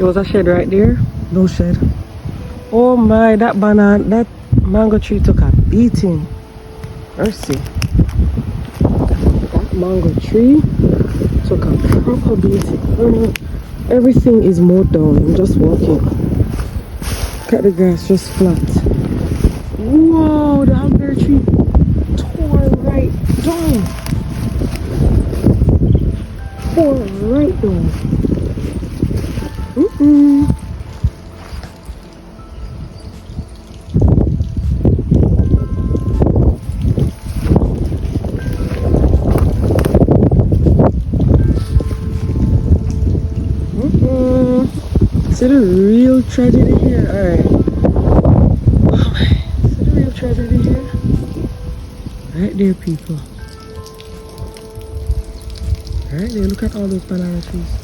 There was a shed right there. No shed. Oh my, that banana, that mango tree took a beating. Mercy. That mango tree took a proper beating. Everything is mowed down. I'm just walking. Look at the grass, just flat. Whoa, the huckleberry tree tore right down. Tore right down. See the real tragedy here? Alright. Oh my. See the real tragedy here? Right there, people. Right there, look at all those banana trees.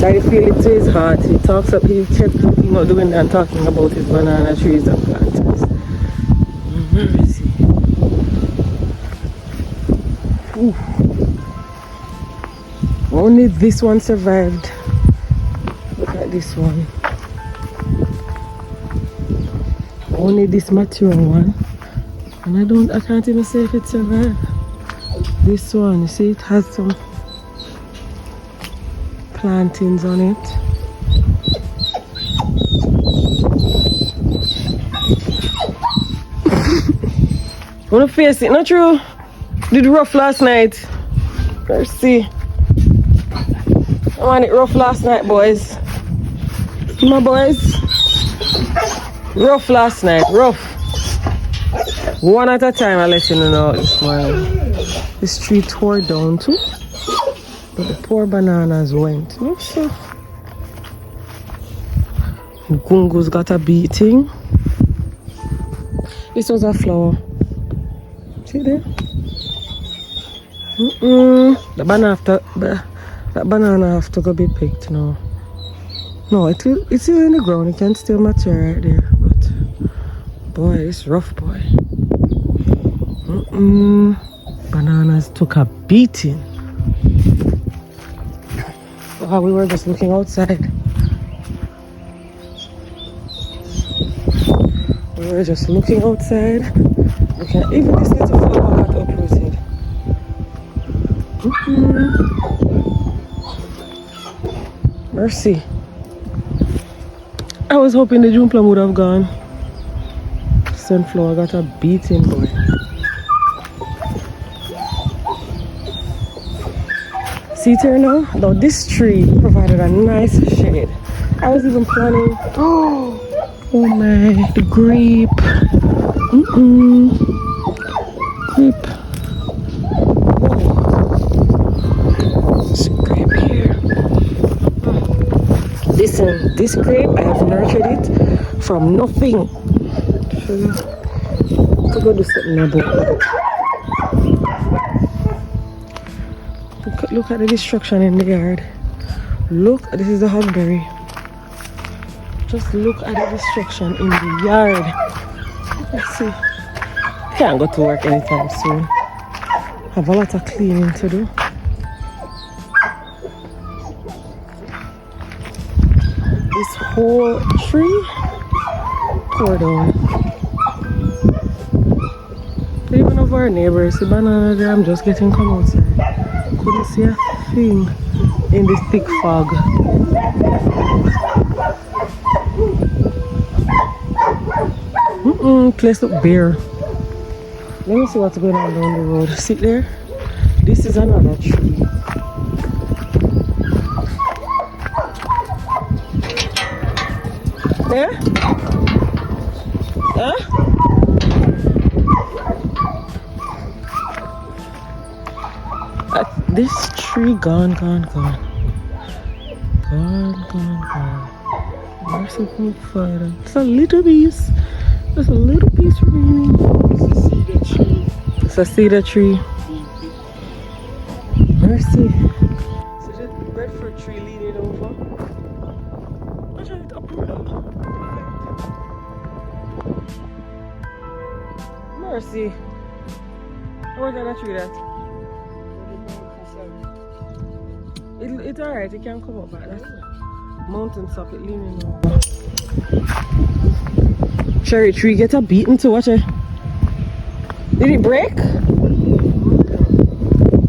I feel it to his heart. He talks up, he kept talking about doing and talking about his banana trees and plants. Mercy. Ooh. Only this one survived. Look at this one. Only this mature one. And I can't even say if it survived. This one, you see, it has some plantings on it. Wanna face it, not true? Did rough last night. Mercy. I want it rough last night, boys. My boys. Rough last night, rough. One at a time, I'll let you know this morning. This tree tore down too. But the poor bananas went. No, so. Gungo's got a beating. This was a flower. See there? The banana have to go be picked now. No, it's still in the ground. It can still mature right there. But boy, it's rough, boy. Bananas took a beating. We were just looking outside. We were just looking outside. Okay, even this little flower got uprooted. Mercy. I was hoping the June plum would have gone. Sunflower got a beating, boy. See it here now? Now this tree provided a nice shade. I was even planning. Oh my, the grape. Grape. There's a grape here. Listen, this grape, I have nurtured it from nothing. Could go do something about it. Look at the destruction in the yard. Look, this is the huckleberry. Just look at the destruction in the yard. Let's see. Can't go to work anytime soon. Have a lot of cleaning to do. This whole tree tore down. Even of our neighbors, the banana there, I'm just getting come outside. Couldn't see a thing in this thick fog. Place look bare. Let me see what's going on down the road. See there? This is another tree. Yeah? Huh? This tree gone. Merciful Father. It's a little piece. There's a little piece remaining. It's a cedar tree. Mercy. So the breadfruit tree leaning over. Watch out, uproot up. Mercy. What kind of tree that? It's alright, it can come up like that. Mountain top, it leaning over. Cherry tree get a beating to watch it. Did it break?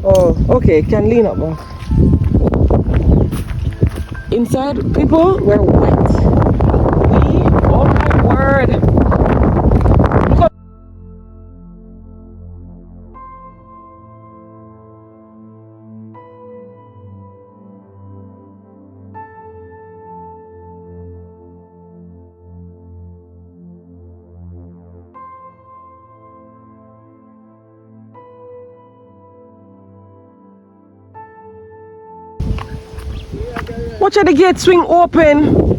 Oh, okay, can lean up now. Inside, people, we're wet. Oh my word. Watch out, the gate swing open.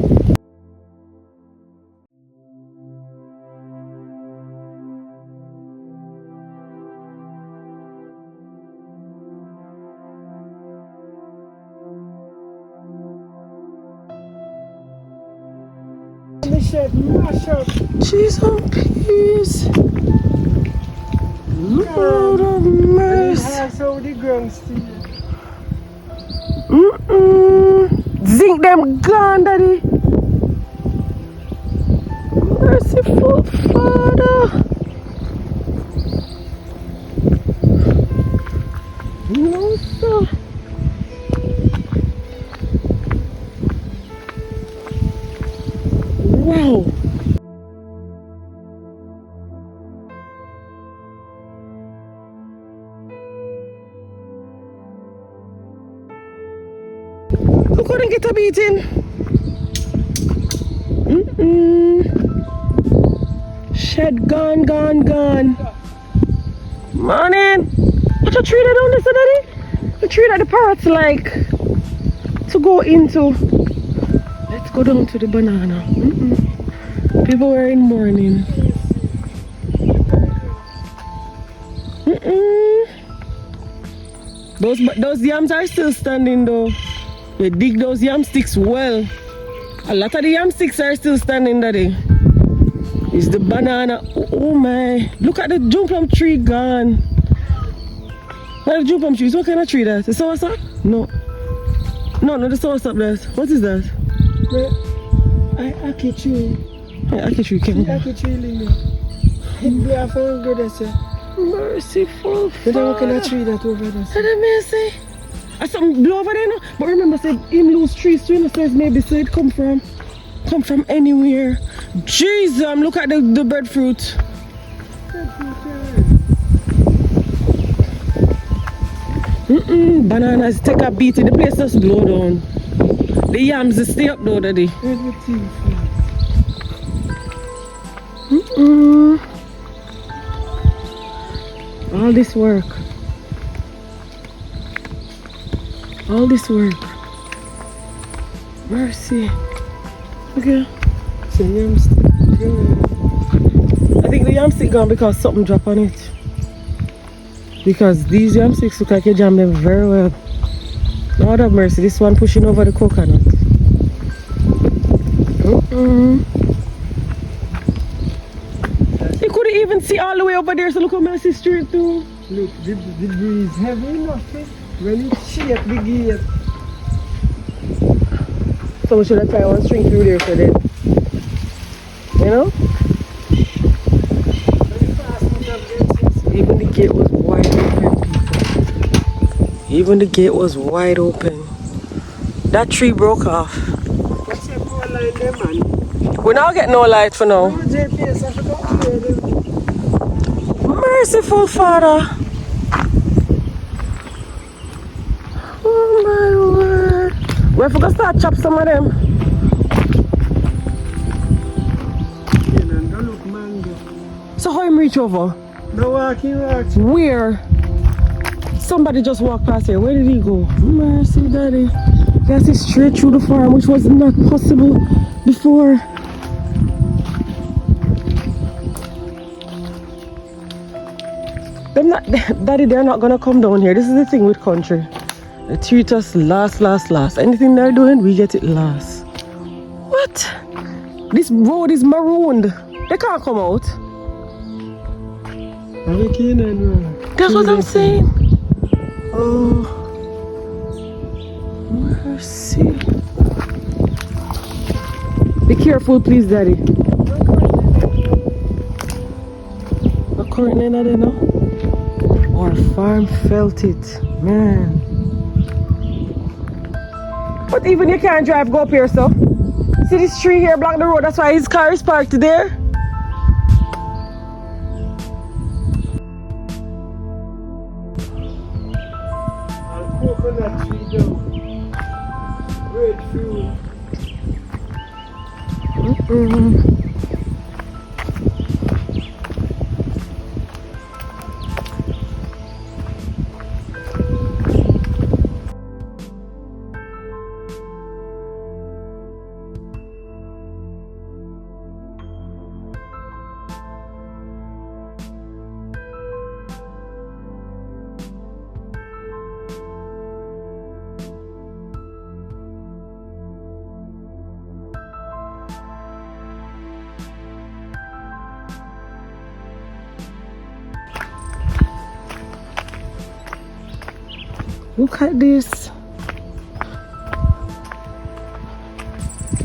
Jeez, oh peace. Lord of mercy. Zinc them gone, Daddy. Merciful Father. No, sir. Wow. Who couldn't get a beating? Shed gone. Morning. What's a tree that down there, Daddy? The tree that the parrots like to go into. Let's go down to the banana. People were in mourning. Those yams are still standing though. We dig those yam sticks well. A lot of the yam sticks are still standing, Daddy. It's the banana. Oh my. Look at the jump plum tree gone. What the jump plum tree? What kind of tree that? The soursop? No. No, the soursop that. What is that? Aki tree. Aki tree came. Aki tree lily. We are found good as a merciful Father. You don't look tree that over there. Let me see. I something blow over there now. But remember, said him lose trees too. Says maybe so it come from anywhere. Jesus, look at the breadfruit. Bananas take a beat. The place just blow down. The yams they stay up though, Daddy. All this work. Mercy. Okay. So yam stick. I think the yam stick gone because something dropped on it. Because these yam sticks look like you jam them very well. Lord have mercy, this one pushing over the coconut. You couldn't even see all the way over there, so look how mercy straight too. Look, the breeze heavy enough. When it shake the gate. So we should have tried one string through there for them. You know? Even the gate was wide open, people. Even the gate was wide open. That tree broke off. What's your poor line there, man? We now get no light for now. Merciful Father. Oh my word. We have to start chop some of them. So how him reach over? No walking. Where? Somebody just walked past here. Where did he go? Mercy, Daddy. That's it straight through the farm, which was not possible before. Daddy, they're not gonna come down here. This is the thing with country. They treat us last. Anything they're doing, we get it last. What? This road is marooned. They can't come out. Hurricane and That's what I'm saying. Oh, mercy. Be careful, please, Daddy. The current in there, no? Our farm felt it, man. But even you can't drive, go up here, so. See this tree here block the road, that's why his car is parked there. And coconut tree down. Breadfruit. Look at this.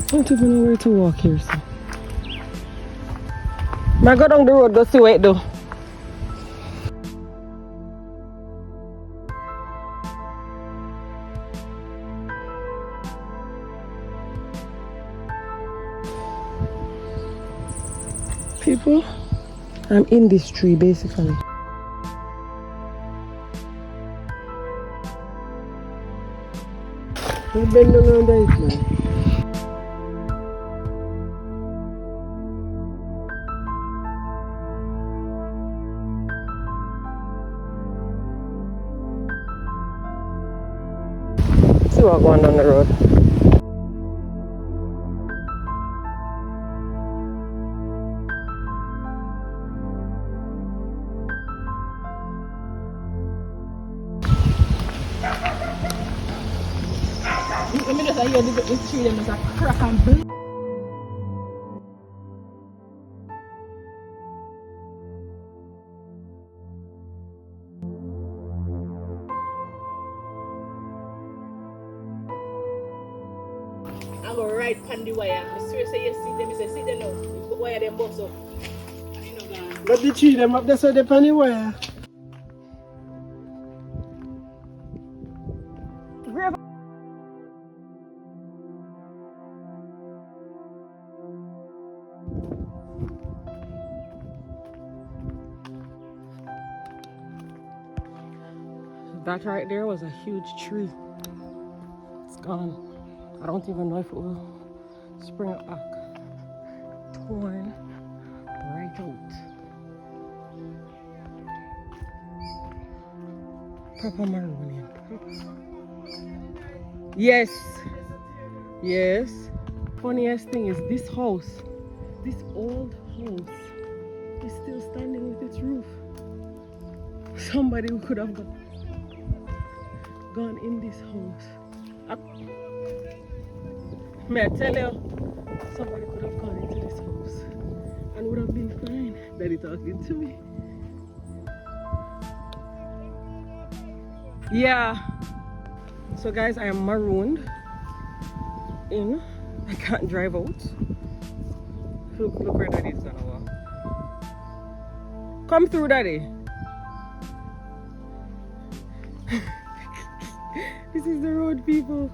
Don't even know where to walk here, so. I go down the road, go see what it do. People, I'm in this tree basically. You bend down under it, man. See what going down the road. Let me just hear the tree them is a crack and blue. I go right pan the wire. I swear say you see them, you say see them now. You put wire them both up. I know that. But the tree them up there so they penny wire. That right there was a huge tree. It's gone. I don't even know if it will spring up back. Torn right out. Papa Maroonian. Yes. Yes. Funniest thing is this house, this old house, is still standing with its roof. Somebody who could have gone in this house. May I tell you, somebody could have gone into this house and would have been fine. Daddy talking to me. Yeah. So guys, I am marooned in. I can't drive out. Look where Daddy's gonna walk. Come through, Daddy. This is the road, people.